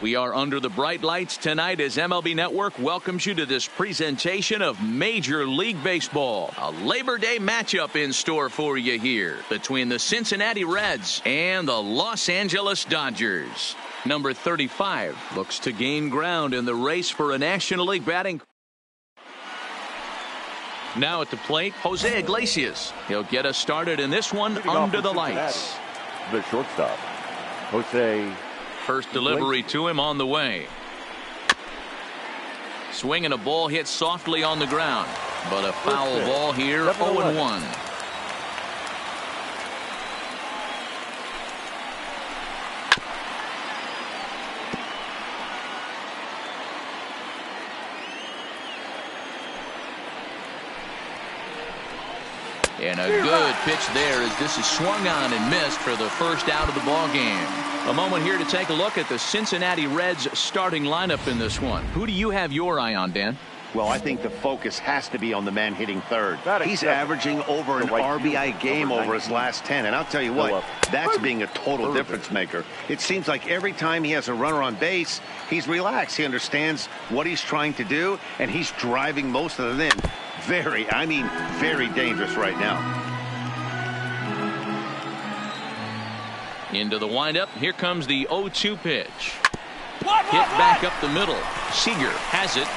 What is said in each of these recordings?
We are under the bright lights tonight as MLB Network welcomes you to this presentation of Major League Baseball. A Labor Day matchup in store for you here between the Cincinnati Reds and the Los Angeles Dodgers. Number 35 looks to gain ground in the race for a National League batting. Now at the plate, Jose Iglesias. He'll get us started in this one under the lights. The shortstop, Jose. First delivery to him on the way. Swinging a ball hit softly on the ground, but a foul ball here, 0-1. And a good pitch there as this is swung on and missed for the first out of the ball game. A moment here to take a look at the Cincinnati Reds starting lineup in this one. Who do you have your eye on, Dan? Well, I think the focus has to be on the man hitting third. He's averaging over an RBI game over his last 10. And I'll tell you what, that's being a total difference maker. It seems like every time he has a runner on base, he's relaxed. He understands what he's trying to do, and he's driving most of them in. Very dangerous right now. Into the windup. Here comes the 0-2 pitch. Hit back up the middle. Seager has it.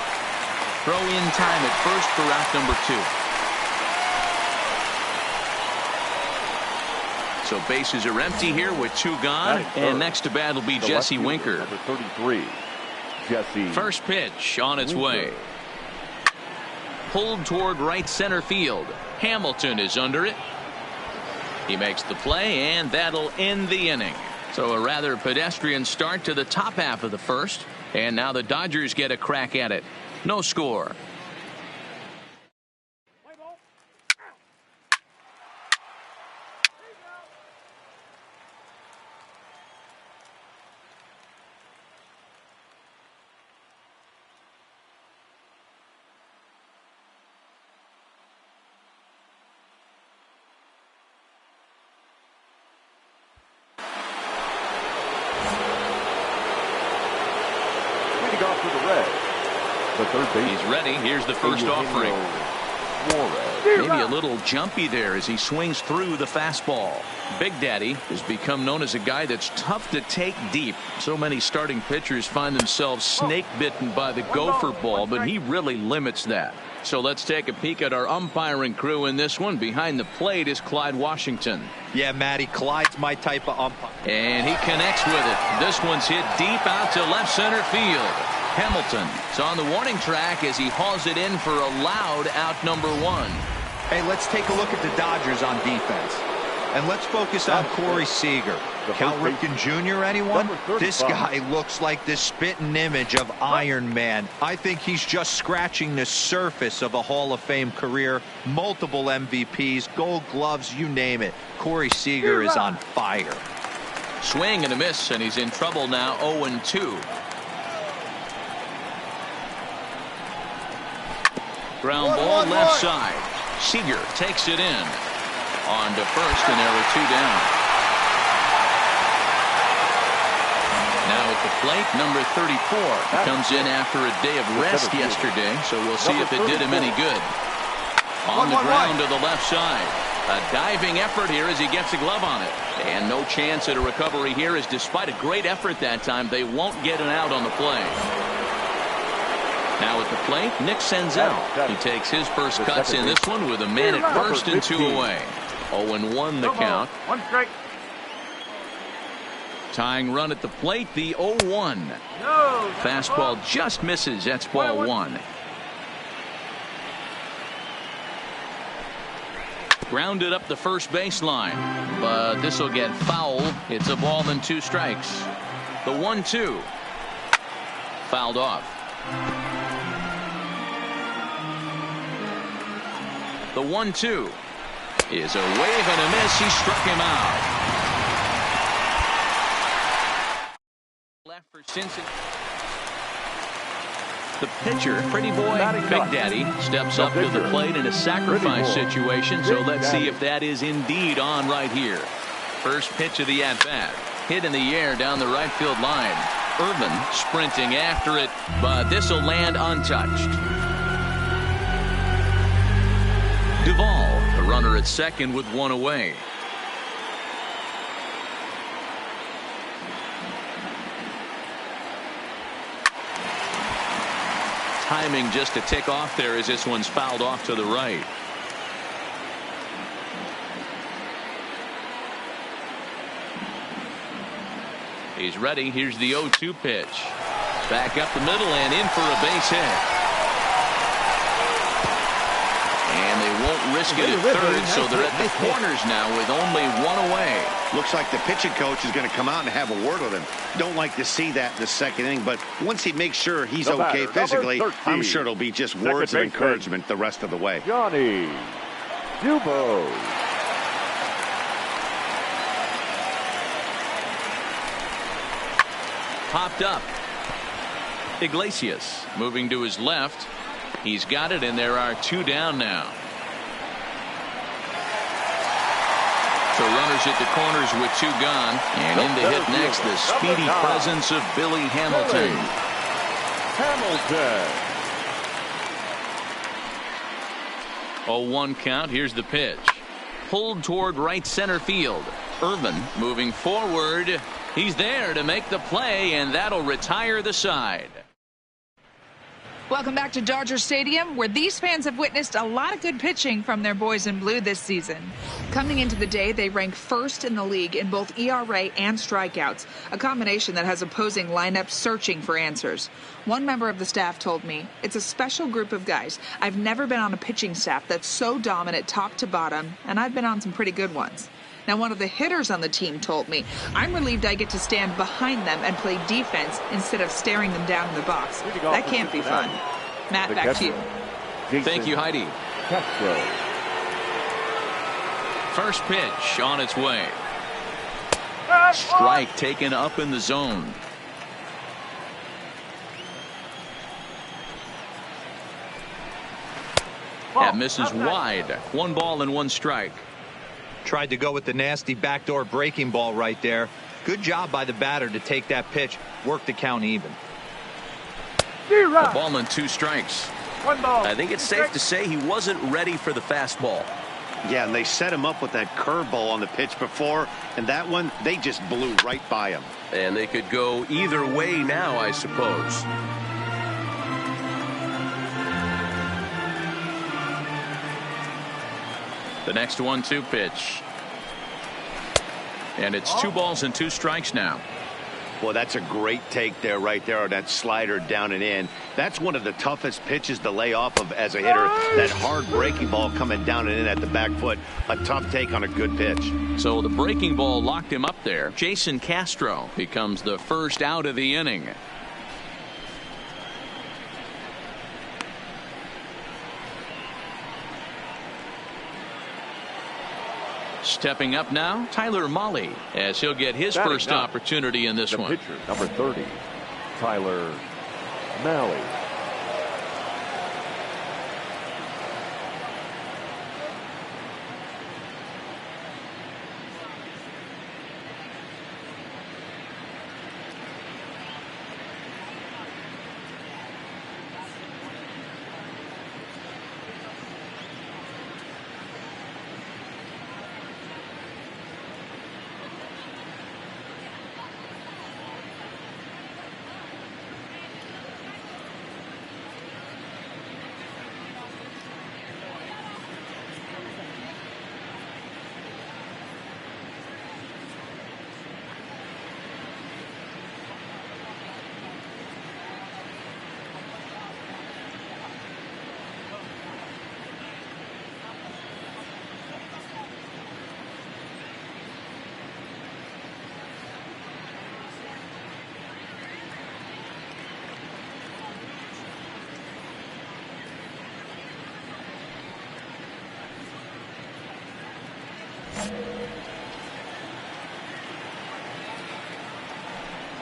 Throw in time at first for out number 2. So bases are empty here with 2 gone. And next to bat will be Jesse Winker. Number 33, Jesse. First pitch on its way. Pulled toward right center field. Hamilton is under it. He makes the play, and that'll end the inning. So a rather pedestrian start to the top half of the first. And now the Dodgers get a crack at it. No score. The third base. He's ready. Here's the first offering. Maybe a little jumpy there as he swings through the fastball. Big Daddy has become known as a guy that's tough to take deep. So many starting pitchers find themselves snake bitten by the gopher ball, but he really limits that. So let's take a peek at our umpiring crew in this one. Behind the plate is Clyde Washington. Yeah, Matty, Clyde's my type of umpire. And he connects with it. This one's hit deep out to left center field. Hamilton is on the warning track as he hauls it in for a loud out number 1. Hey, let's take a look at the Dodgers on defense. And let's focus on Corey Seager. Cal Ripken Jr., anyone? This guy looks like the spitting image of Iron Man. I think he's just scratching the surface of a Hall of Fame career. Multiple MVPs, Gold Gloves, you name it. Corey Seager is on fire. Swing and a miss, and he's in trouble now. 0-2. Ground ball left side. Seager takes it in. On to first, and there were 2 down. Now at the plate, number 34 comes in after a day of rest yesterday, so we'll see if it did him any good. On the ground to the left side. A diving effort here as he gets a glove on it. And no chance at a recovery here, as despite a great effort that time, they won't get an out on the play. Now at the plate, Nick Senzel. He takes his first cuts in this one with a man at first and 2 away. 0-1 the count. 1 strike. Tying run at the plate, the 0-1. Fastball just misses. That's ball 1. Grounded up the first baseline, but this will get foul. It's a ball and 2 strikes. The 1-2. Fouled off. The 1-2 is a wave and a miss. He struck him out. Left for Cincinnati. The pitcher, Pretty Boy Big Daddy, steps up to the plate in a sacrifice situation. So let's see if that is indeed on right here. First pitch of the at-bat. Hit in the air down the right field line. Irvin sprinting after it, but this will land untouched. Duvall, the runner at second with 1 away. Timing just to tick off there as this one's fouled off to the right. He's ready. Here's the 0-2 pitch. Back up the middle and in for a base hit. And they won't risk it at third, so they're at the corners now with only 1 away. Looks like the pitching coach is going to come out and have a word with him. Don't like to see that in the second inning, but once he makes sure he's okay physically, I'm sure it'll be just words of encouragement the rest of the way. Johnny Dubo. Popped up. Iglesias moving to his left. He's got it, and there are 2 down now. So runners at the corners with 2 gone. And in to hit next, the speedy presence of Billy Hamilton. Hamilton. 0-1 count. Here's the pitch. Pulled toward right center field. Irvin moving forward. He's there to make the play, and that'll retire the side. Welcome back to Dodger Stadium, where these fans have witnessed a lot of good pitching from their boys in blue this season. Coming into the day, they rank first in the league in both ERA and strikeouts, a combination that has opposing lineups searching for answers. One member of the staff told me, "It's a special group of guys. I've never been on a pitching staff that's so dominant top to bottom, and I've been on some pretty good ones." Now, one of the hitters on the team told me, "I'm relieved I get to stand behind them and play defense instead of staring them down in the box. That can't be fun." Matt, back to you. Thank you, Heidi. First pitch on its way. Strike taken up in the zone. That misses wide. 1 ball and 1 strike. Tried to go with the nasty backdoor breaking ball right there. Good job by the batter to take that pitch, work the count even. A ball and 2 strikes. 1 ball. I think it's safe to say he wasn't ready for the fastball. Yeah, and they set him up with that curveball on the pitch before, and that one, they just blew right by him. And they could go either way now, I suppose. The next 1-2 pitch. And it's 2 balls and 2 strikes now. Well, that's a great take there, right there, on that slider down and in. That's one of the toughest pitches to lay off of as a hitter. That hard breaking ball coming down and in at the back foot. A tough take on a good pitch. So the breaking ball locked him up there. Jason Castro becomes the first out of the inning. Stepping up now, Tyler Mahle, as he'll get his first opportunity in this one. Pitcher, number 30, Tyler Mahle.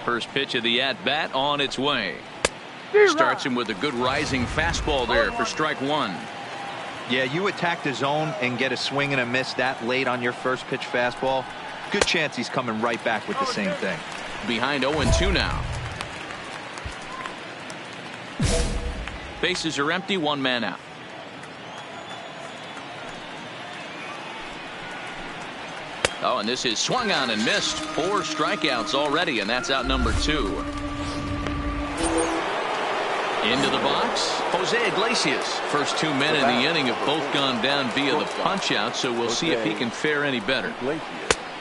First pitch of the at-bat on its way. Starts him with a good rising fastball there for strike 1. Yeah, you attack the zone and get a swing and a miss that late on your first pitch fastball. Good chance he's coming right back with the same thing. Behind 0-2 now. Bases are empty, 1 man out. Oh, and this is swung on and missed. 4 strikeouts already, and that's out number 2. Into the box, Jose Iglesias. First 2 men in the inning have both gone down via the punch-out, so we'll see if he can fare any better.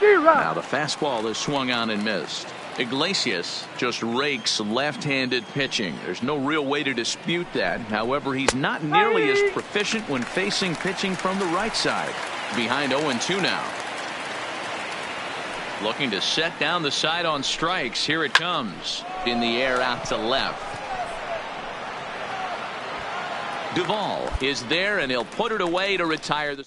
Now the fastball is swung on and missed. Iglesias just rakes left-handed pitching. There's no real way to dispute that. However, he's not nearly as proficient when facing pitching from the right side. Behind 0-2 now. Looking to set down the side on strikes. Here it comes. In the air out to left. Duvall is there, and he'll put it away to retire the.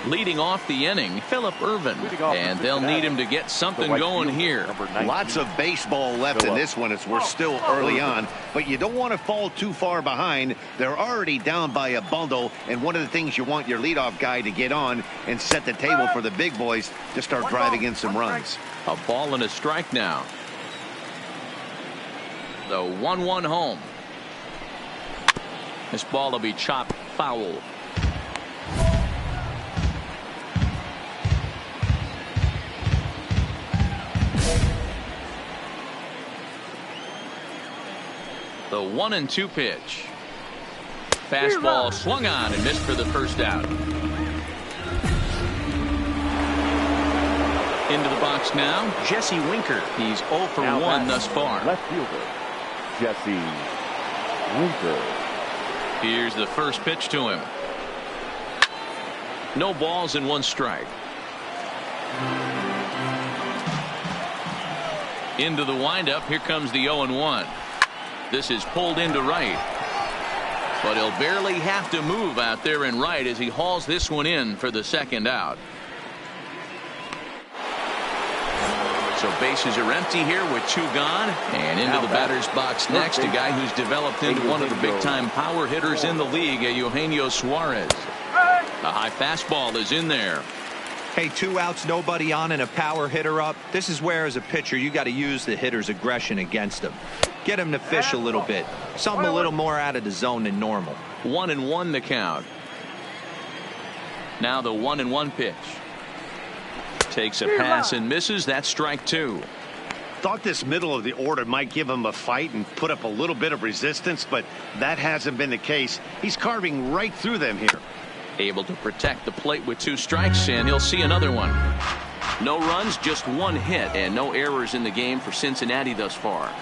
Leading off the inning, Phillip Ervin, and they'll need him to get something going here. Lots of baseball left in this one as we're still early on, but you don't want to fall too far behind. They're already down by a bundle, and one of the things you want your leadoff guy to get on and set the table for the big boys to start driving in some runs. A ball and a strike now. The 1-1 home. This ball will be chopped foul. The 1-2 pitch. Fastball swung on and missed for the first out. Into the box now, Jesse Winker. He's 0 for 1 thus far. Left fielder, Jesse Winker. Here's the first pitch to him. No balls and 1 strike. Into the windup. Here comes the 0-1. This is pulled into right. But he'll barely have to move out there in right as he hauls this one in for the second out. So bases are empty here with 2 gone. And into the batter's box next, a guy who's developed into one of the big-time power hitters in the league, Eugenio Suarez. A high fastball is in there. Hey, 2 outs, nobody on, and a power hitter up. This is where, as a pitcher, you got to use the hitter's aggression against him. Get him to fish a little bit. Something a little more out of the zone than normal. 1-1 the count. Now the 1-1 pitch. Takes a pass and misses. That's strike 2. Thought this middle of the order might give him a fight and put up a little bit of resistance, but that hasn't been the case. He's carving right through them here. Able to protect the plate with 2 strikes, and he'll see another one. No runs, just 1 hit, and no errors in the game for Cincinnati thus far.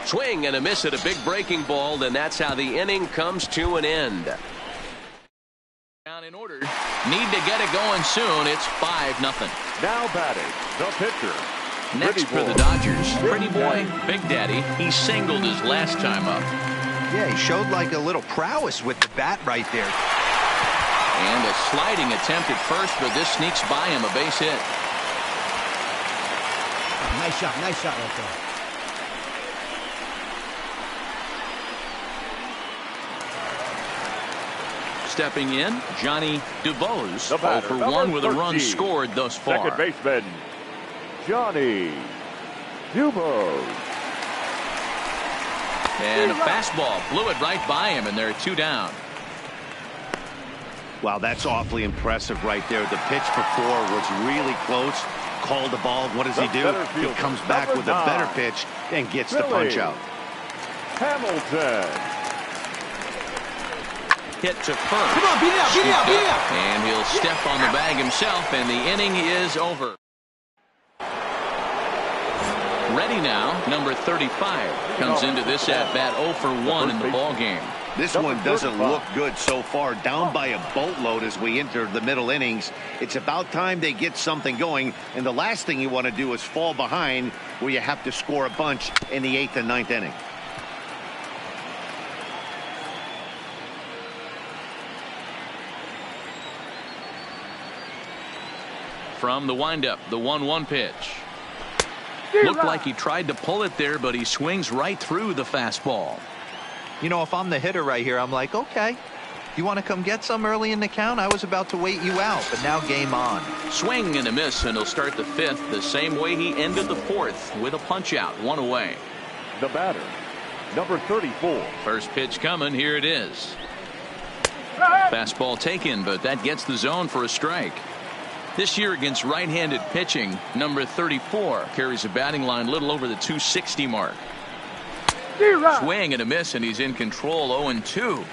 Swing and a miss at a big breaking ball, and that's how the inning comes to an end. Down in order. Need to get it going soon. It's 5-0. Now batting, the pitcher. Next for the Dodgers, Pretty Boy, Big Daddy. He singled his last time up. Yeah, he showed like a little prowess with the bat right there. And a sliding attempt at first, but this sneaks by him, a base hit. Nice shot right there. Stepping in, Johnny DuBose, 0 batter, for 1 with a 13. run scored thus far. Second baseman, Johnny DuBose. And a fastball blew it right by him, and they're 2 down. Wow, that's awfully impressive right there. The pitch before was really close. Called the ball. What does he do? He comes back with a better pitch and gets the punch out. Hamilton. Hit to first. Come on, beat it out. And he'll step on the bag himself, and the inning is over. Ready now, number 35 comes into this at bat 0 for 1 in the ball game. This one doesn't look good so far. Down by a boatload as we enter the middle innings. It's about time they get something going, and the last thing you want to do is fall behind where you have to score a bunch in the 8th and 9th inning. From the windup, the 1-1 pitch. Looked like he tried to pull it there, but he swings right through the fastball. You know, if I'm the hitter right here, I'm like, okay, you want to come get some early in the count? I was about to wait you out, but now game on. Swing and a miss, and he'll start the 5th the same way he ended the 4th with a punch out, 1 away. The batter, number 34. First pitch coming. Here it is. Fastball taken, but that gets the zone for a strike. This year against right-handed pitching, number 34 carries a batting line a little over the 260 mark. Swing and a miss, and he's in control. 0-2.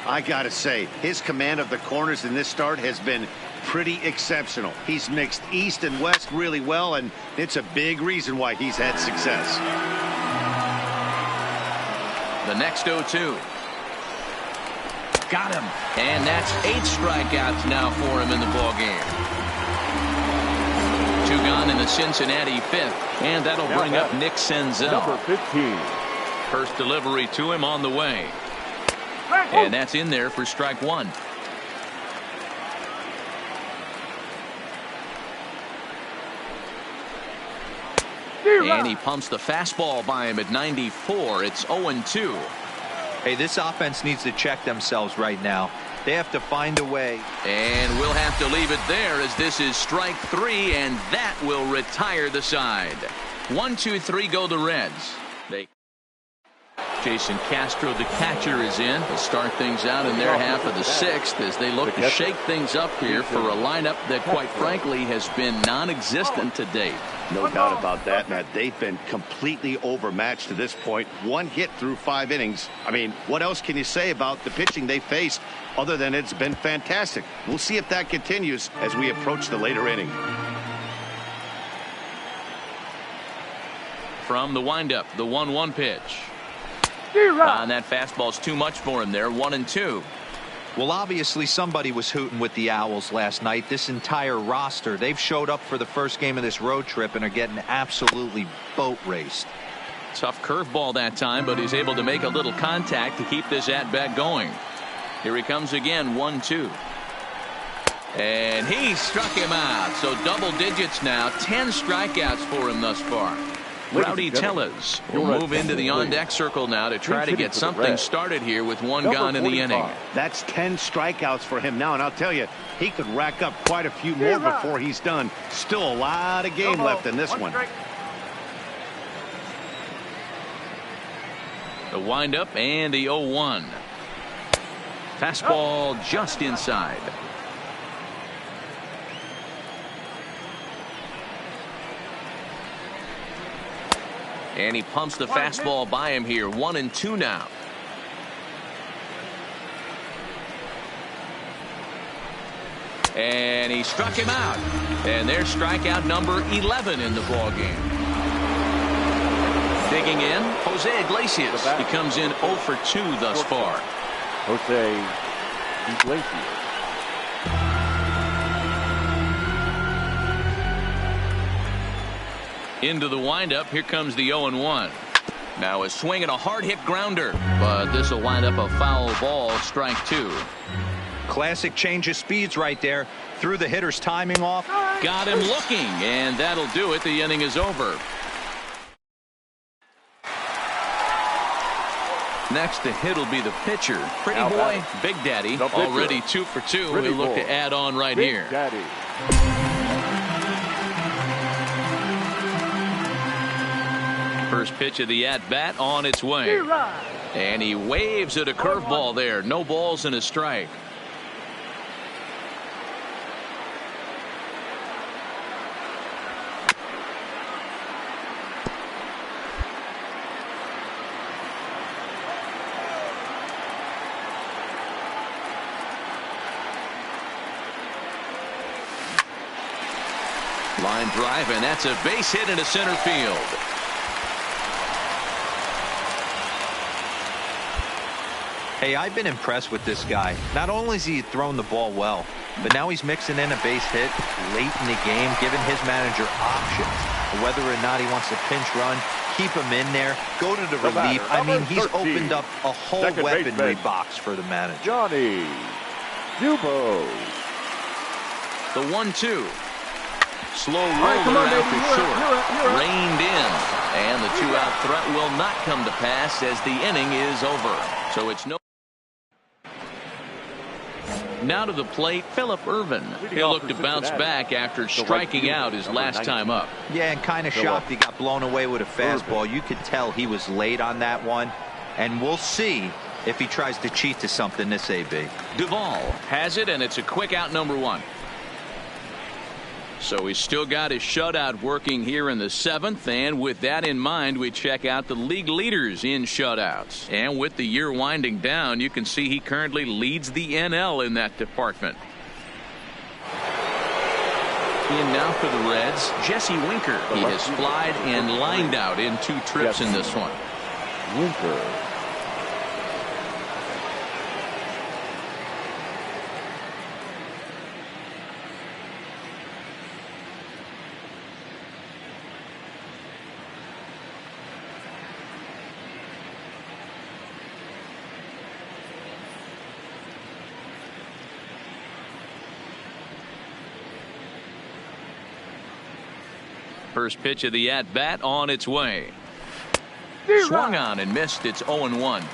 I gotta say, his command of the corners in this start has been pretty exceptional. He's mixed east and west really well, and it's a big reason why he's had success. The next 0-2. Got him. And that's 8 strikeouts now for him in the ball game. 2 gone in the Cincinnati 5th, and that'll bring up Nick Senzel. Number 15. First delivery to him on the way. And that's in there for strike 1. And he pumps the fastball by him at 94. It's 0-2. Hey, this offense needs to check themselves right now. They have to find a way. And we'll have to leave it there as this is strike 3, and that will retire the side. 1, 2, 3 go the Reds. Jason Castro, the catcher, is in to start things out in their half of the 6th as they look to shake things up here for a lineup that, quite frankly, has been non-existent to date. No doubt about that, Matt. They've been completely overmatched to this point. 1 hit through 5 innings. I mean, what else can you say about the pitching they faced other than it's been fantastic? We'll see if that continues as we approach the later inning. From the windup, the 1-1 pitch. And that fastball's too much for him there. 1-2. Well, obviously somebody was hooting with the Owls last night. This entire roster, they've showed up for the first game of this road trip and are getting absolutely boat raced. Tough curveball that time, but he's able to make a little contact to keep this at-bat going. Here he comes again. 1-2. And he struck him out. So double digits now. 10 strikeouts for him thus far. Rowdy Tellez will move into the on-deck circle now to try to get something started here with one gone in the inning. That's 10 strikeouts for him now, and I'll tell you, he could rack up quite a few more before he's done. Still a lot of game left in this one. The windup and the 0-1. Fastball just inside. And he pumps the fastball by him here. 1-2 now. And he struck him out. And there's strikeout number 11 in the ballgame. Digging in, Jose Iglesias. He comes in 0 for 2 thus far. Jose Iglesias. Into the windup. Here comes the 0-1. Now a swing and a hard hit grounder, but this will wind up a foul ball. Strike 2. Classic change of speeds right there. Threw the hitter's timing off. Got him looking, and that'll do it. The inning is over. Next to hit will be the pitcher. Pretty boy, Big Daddy, already 2 for 2. He'll look to add on right here. Daddy. First pitch of the at-bat on its way. And he waves at a curveball there. No balls and a strike. Line drive, and that's a base hit into center field. Hey, I've been impressed with this guy. Not only has he thrown the ball well, but now he's mixing in a base hit late in the game, giving his manager options. Whether or not he wants to pinch run, keep him in there, go to the relief. I mean, he's opened up a whole weaponry box for the manager. Johnny Dubose. The 1-2. Slow roller out to short. Reined in. And the 2-out threat will not come to pass as the inning is over. So it's no. Now to the plate, Phillip Ervin. He'll look to bounce back after striking out his last time up. Yeah, and kind of shocked he got blown away with a fastball. You could tell he was late on that one. And we'll see if he tries to cheat to something this AB. Duvall has it, and it's a quick out, number 1. So he's still got his shutout working here in the 7th, and with that in mind, we check out the league leaders in shutouts. And with the year winding down, you can see he currently leads the NL in that department. In now for the Reds, Jesse Winker. He has flied and lined out in 2 trips in this one. Winker. First pitch of the at-bat on its way. Swung on and missed. It's 0-1.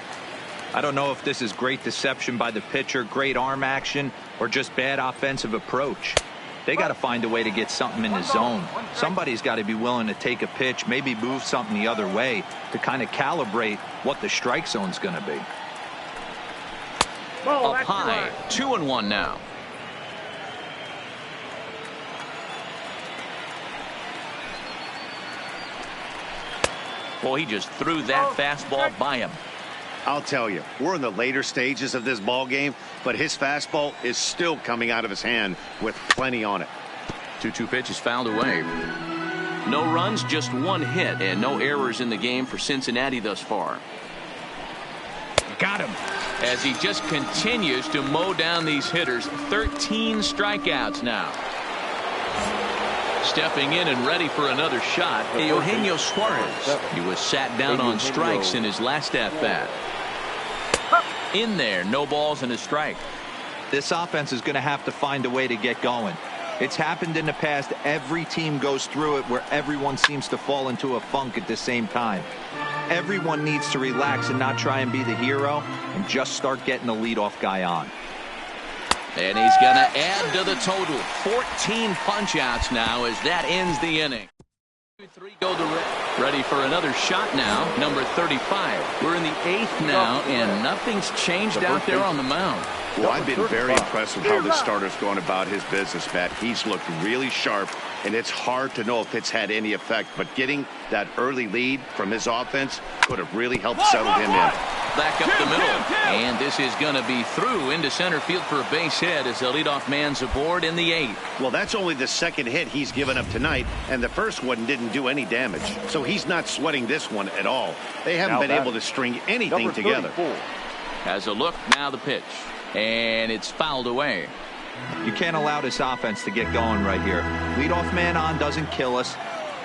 I don't know if this is great deception by the pitcher, great arm action, or just bad offensive approach. They got to find a way to get something in the zone. Somebody's got to be willing to take a pitch, maybe move something the other way to kind of calibrate what the strike zone's going to be. Up high, 2-1 now. Boy, he just threw that fastball by him. I'll tell you, we're in the later stages of this ball game, but his fastball is still coming out of his hand with plenty on it. 2-2 pitch is fouled away. No runs, just 1 hit, and no errors in the game for Cincinnati thus far. Got him. As he just continues to mow down these hitters. 13 strikeouts now. Stepping in and ready for another shot, Eugenio Suarez. He was sat down on strikes in his last at-bat. In there, no balls and a strike. This offense is going to have to find a way to get going. It's happened in the past. Every team goes through it where everyone seems to fall into a funk at the same time. Everyone needs to relax and not try and be the hero and just start getting the leadoff guy on. And he's going to add to the total. 14 punch-outs now as that ends the inning. 2-3 go to ready for another shot now. Number 35. We're in the 8th now, and nothing's changed out there on the mound. Well, I've been very impressed with how the starter's going about his business, Matt. He's looked really sharp, and it's hard to know if it's had any effect. But getting that early lead from his offense could have really helped settle him in. Back up the middle, and this is going to be through into center field for a base hit as the leadoff man's aboard in the 8th. Well, that's only the second hit he's given up tonight, and the first one didn't do any damage. So he's not sweating this one at all. They haven't been able to string anything together. Has a look, now the pitch. And it's fouled away. You can't allow this offense to get going right here. Leadoff man on doesn't kill us.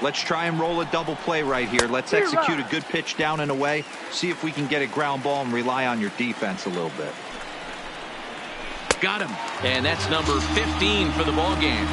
Let's try and roll a double play right here. Let's execute a good pitch down and away. See if we can get a ground ball and rely on your defense a little bit. Got him. And that's number 15 for the ball game.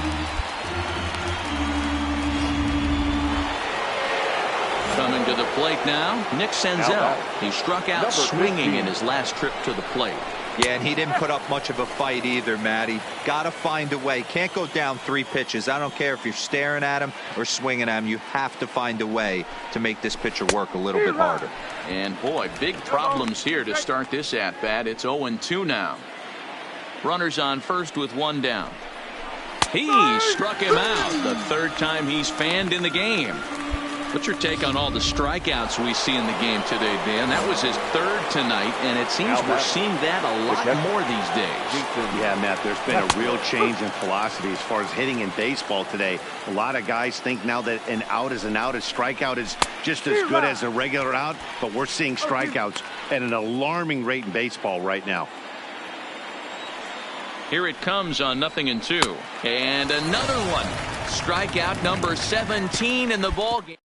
Coming to the plate now, Nick Senzel. He struck out swinging in his last trip to the plate. Yeah, and he didn't put up much of a fight either, Matty. Got to find a way. Can't go down 3 pitches. I don't care if you're staring at him or swinging at him. You have to find a way to make this pitcher work a little bit harder. And, boy, big problems here to start this at-bat. It's 0-2 now. Runners on first with 1 down. He struck him out the 3rd time he's fanned in the game. What's your take on all the strikeouts we see in the game today, Dan? That was his 3rd tonight, and it seems we're seeing that a lot more these days. Yeah, Matt, there's been a real change in philosophy as far as hitting in baseball today. A lot of guys think now that an out is an out. A strikeout is just as good as a regular out, but we're seeing strikeouts at an alarming rate in baseball right now. Here it comes on 0-2. And another one. Strikeout number 17 in the ballgame.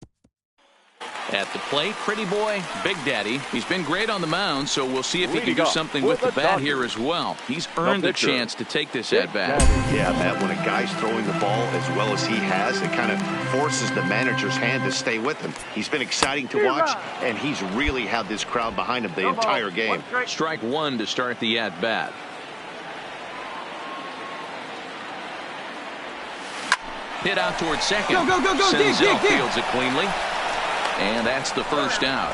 At the plate, pretty boy, Big Daddy. He's been great on the mound, so we'll see if he can do something with the bat here as well. He's earned a chance to take this at-bat. Yeah, Matt, when a guy's throwing the ball as well as he has, it kind of forces the manager's hand to stay with him. He's been exciting to watch, and he's really had this crowd behind him the entire game. Strike 1 to start the at-bat. Hit out towards second. Go, Senzel dig. fields it cleanly. And that's the first out.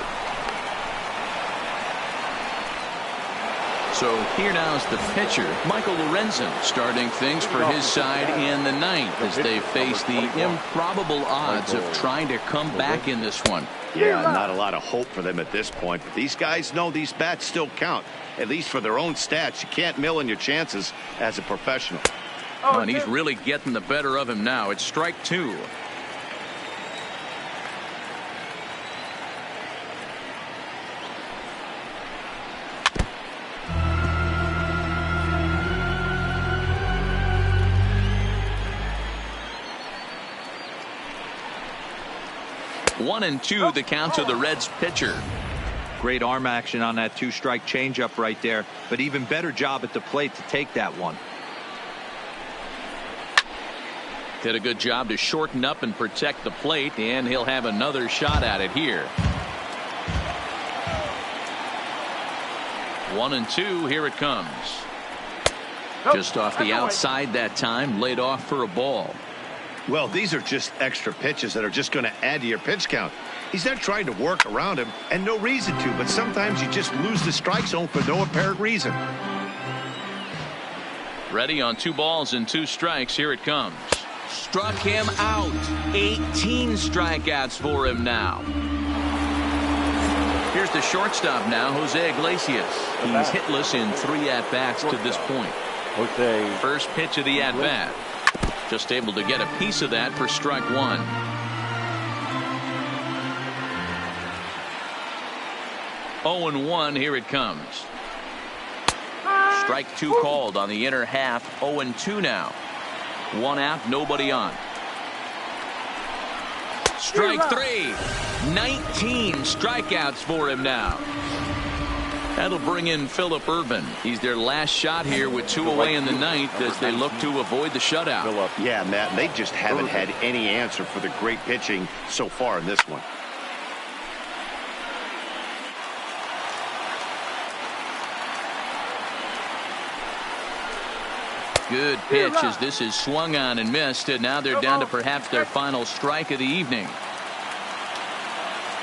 So here now is the pitcher, Michael Lorenzen, starting things for his side in the 9th as they face the improbable odds of trying to come back in this one. Yeah, not a lot of hope for them at this point. But these guys know these bats still count, at least for their own stats. You can't mill in your chances as a professional. Oh, and he's really getting the better of him now. It's strike 2. One and 2 the count to the Reds pitcher. Great arm action on that 2-strike changeup right there, but even better job at the plate to take that one. Did a good job to shorten up and protect the plate, and he'll have another shot at it here. 1-2, here it comes. Just off the outside that time, laid off for a ball. Well, these are just extra pitches that are just going to add to your pitch count. He's not trying to work around him, and no reason to, but sometimes you just lose the strike zone for no apparent reason. Ready on 2 balls and 2 strikes. Here it comes. Struck him out. 18 strikeouts for him now. Here's the shortstop now, Jose Iglesias. He's hitless in 3 at-bats to this point. First pitch of the at-bat. Just able to get a piece of that for strike 1. Oh and 1, here it comes. Strike 2 called on the inner half. 0-2 now. 1 out, nobody on. Strike 3. 19 strikeouts for him now. That'll bring in Phillip Ervin. He's their last shot here with 2 away in the ninth as they look to avoid the shutout. Yeah, Matt, they just haven't had any answer for the great pitching so far in this one. Good pitch as this is swung on and missed, and now they're down to perhaps their final strike of the evening.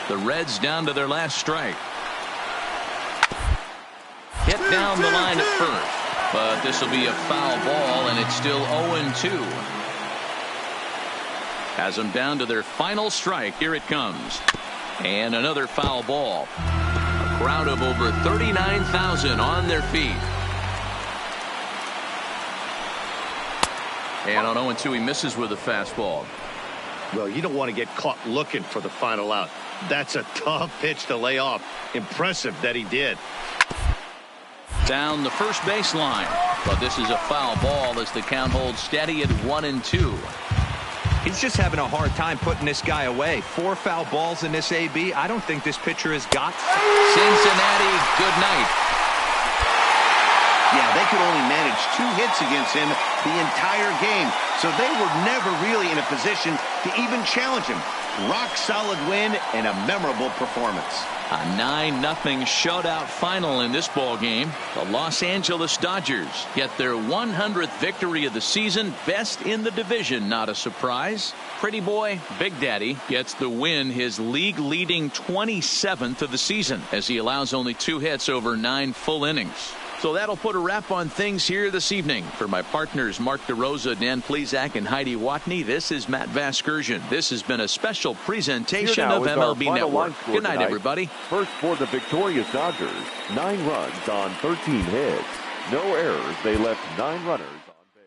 The Reds down to their last strike. Hit down the line at first, but this will be a foul ball, and it's still 0-2. Has them down to their final strike. Here it comes. And another foul ball. A crowd of over 39,000 on their feet. And on 0-2, he misses with a fastball. Well, you don't want to get caught looking for the final out. That's a tough pitch to lay off. Impressive that he did. Down the first baseline, but this is a foul ball as the count holds steady at 1-2. He's just having a hard time putting this guy away. 4 foul balls in this AB. I don't think this pitcher has got. Cincinnati, good night. Yeah, they could only manage 2 hits against him the entire game, so they were never really in a position to even challenge him. Rock solid win and a memorable performance. A 9-0 shutout final in this ball game. The Los Angeles Dodgers get their 100th victory of the season, best in the division. Not a surprise. Pretty boy Big Daddy gets the win, his league-leading 27th of the season, as he allows only 2 hits over 9 full innings. So that'll put a wrap on things here this evening. For my partners Mark DeRosa, Dan Plezak, and Heidi Watney, this is Matt Vasgersian. This has been a special presentation of MLB Network. Good night, everybody. First for the victorious Dodgers, 9 runs on 13 hits. No errors. They left 9 runners on base.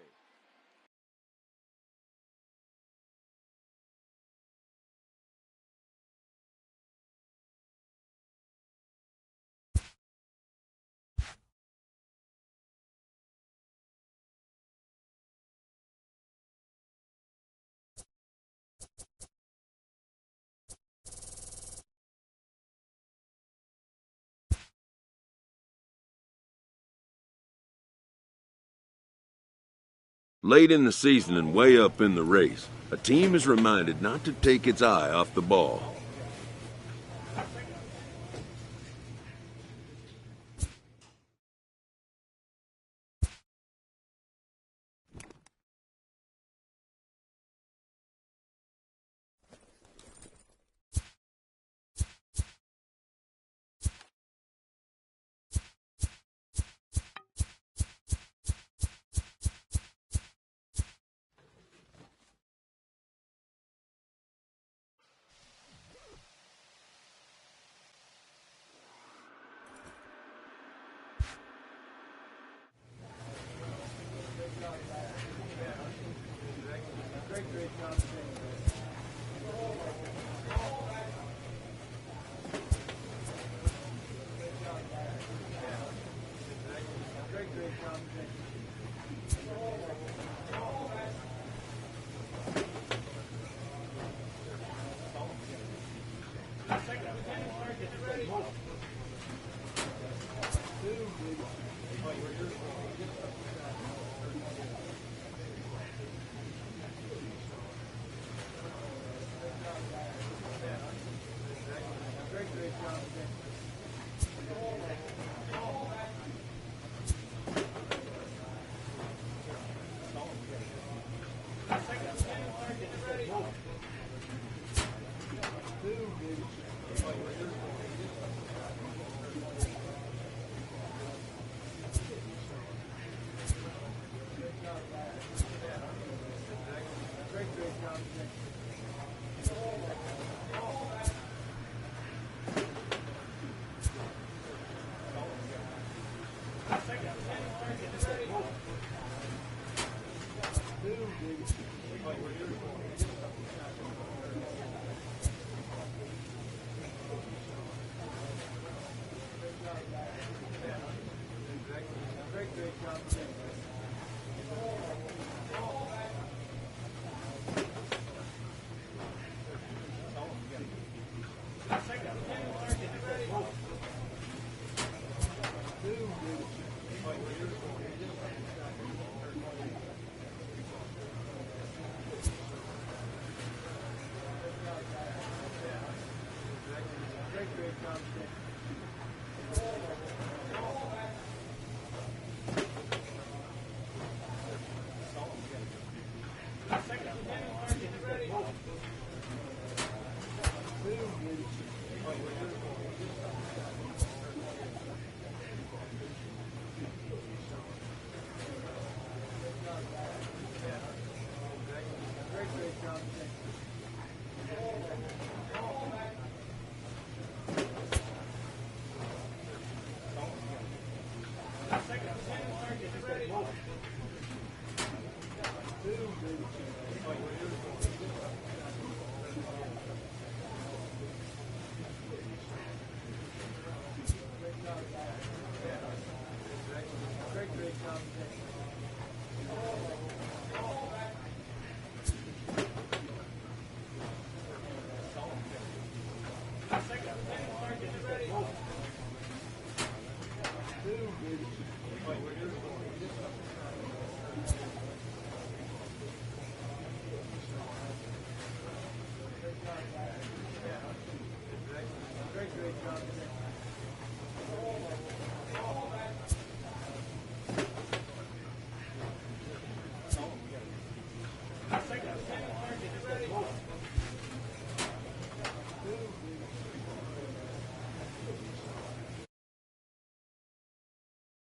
Late in the season and way up in the race, a team is reminded not to take its eye off the ball.